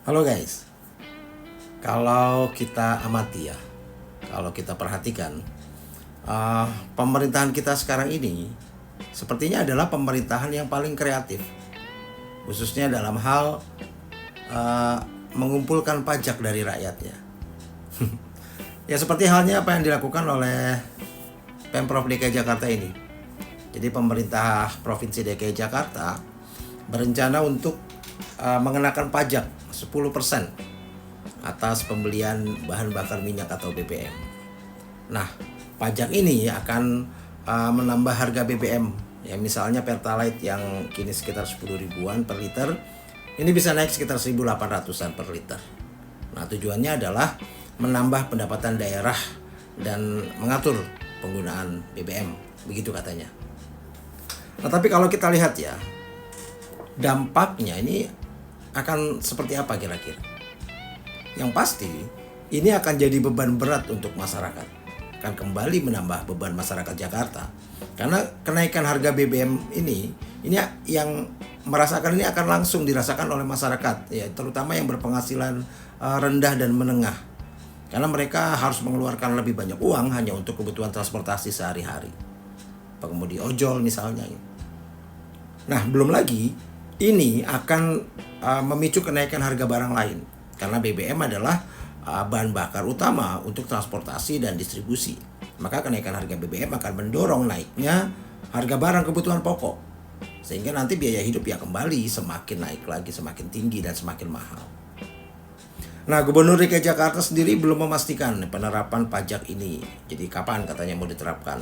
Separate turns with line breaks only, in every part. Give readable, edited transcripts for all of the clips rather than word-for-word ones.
Halo guys, kalau kita amati ya, kalau kita perhatikan, pemerintahan kita sekarang ini sepertinya adalah pemerintahan yang paling kreatif, khususnya dalam hal mengumpulkan pajak dari rakyatnya. Ya seperti halnya apa yang dilakukan oleh Pemprov DKI Jakarta ini. Jadi pemerintah Provinsi DKI Jakarta berencana untuk mengenakan pajak 10% atas pembelian bahan bakar minyak atau BBM. Nah, pajak ini akan menambah harga BBM. Ya, misalnya Pertalite yang kini sekitar 10 ribuan per liter, ini bisa naik sekitar 1.800-an per liter. Nah, tujuannya adalah menambah pendapatan daerah dan mengatur penggunaan BBM, begitu katanya. Nah, tapi kalau kita lihat ya, dampaknya ini akan seperti apa kira-kira? Yang pasti, ini akan jadi beban berat untuk masyarakat. Akan kembali menambah beban masyarakat Jakarta. Karena kenaikan harga BBM ini yang merasakan ini akan langsung dirasakan oleh masyarakat, ya, terutama yang berpenghasilan rendah dan menengah. Karena mereka harus mengeluarkan lebih banyak uang hanya untuk kebutuhan transportasi sehari-hari. Pengemudi ojol misalnya. Nah, belum lagi ini akan memicu kenaikan harga barang lain. Karena BBM adalah bahan bakar utama untuk transportasi dan distribusi. Maka kenaikan harga BBM akan mendorong naiknya harga barang kebutuhan pokok. Sehingga nanti biaya hidup ya kembali semakin naik lagi, semakin tinggi dan semakin mahal. Nah, Gubernur DKI Jakarta sendiri belum memastikan penerapan pajak ini. Jadi kapan katanya mau diterapkan.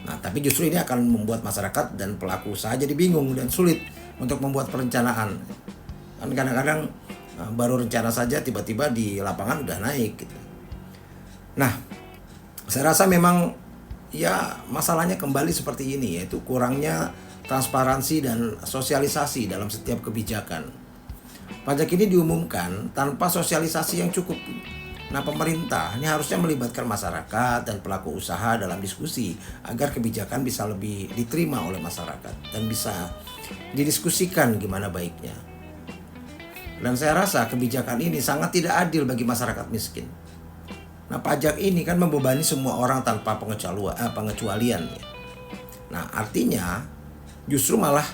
Nah, tapi justru ini akan membuat masyarakat dan pelaku usaha jadi bingung dan sulit untuk membuat perencanaan. Kan kadang-kadang baru rencana saja tiba-tiba di lapangan udah naik gitu. Nah, saya rasa memang ya masalahnya kembali seperti ini, yaitu kurangnya transparansi dan sosialisasi dalam setiap kebijakan. Pajak ini diumumkan tanpa sosialisasi yang cukup. Nah, pemerintah ini harusnya melibatkan masyarakat dan pelaku usaha dalam diskusi agar kebijakan bisa lebih diterima oleh masyarakat dan bisa didiskusikan gimana baiknya. Dan saya rasa kebijakan ini sangat tidak adil bagi masyarakat miskin. Nah, pajak ini kan membebani semua orang tanpa pengecualian. Nah, artinya justru malah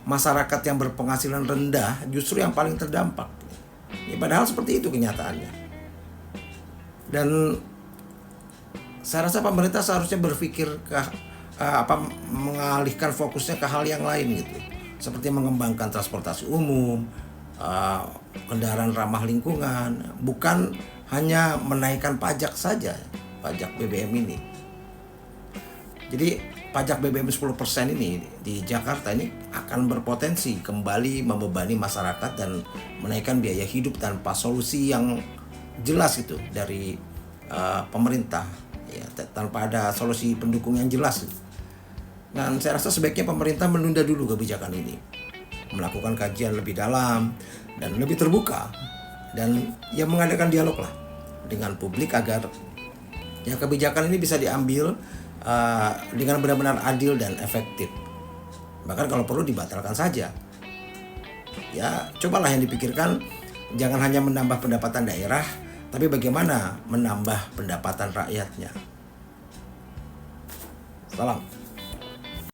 masyarakat yang berpenghasilan rendah justru yang paling terdampak. Ya, padahal seperti itu kenyataannya. Dan saya rasa pemerintah seharusnya berpikir mengalihkan fokusnya ke hal yang lain gitu. Seperti mengembangkan transportasi umum, kendaraan ramah lingkungan, bukan hanya menaikkan pajak saja, pajak BBM ini. Jadi pajak BBM 10% ini di Jakarta ini akan berpotensi kembali membebani masyarakat dan menaikkan biaya hidup tanpa solusi yang jelas itu dari pemerintah, ya, tanpa ada solusi pendukung yang jelas. Dan saya rasa sebaiknya pemerintah menunda dulu kebijakan ini, melakukan kajian lebih dalam dan lebih terbuka, dan ya mengadakan dialog lah dengan publik agar ya kebijakan ini bisa diambil dengan benar-benar adil dan efektif. Bahkan kalau perlu dibatalkan saja. Ya, cobalah yang dipikirkan jangan hanya menambah pendapatan daerah, tapi bagaimana menambah pendapatan rakyatnya. Salam.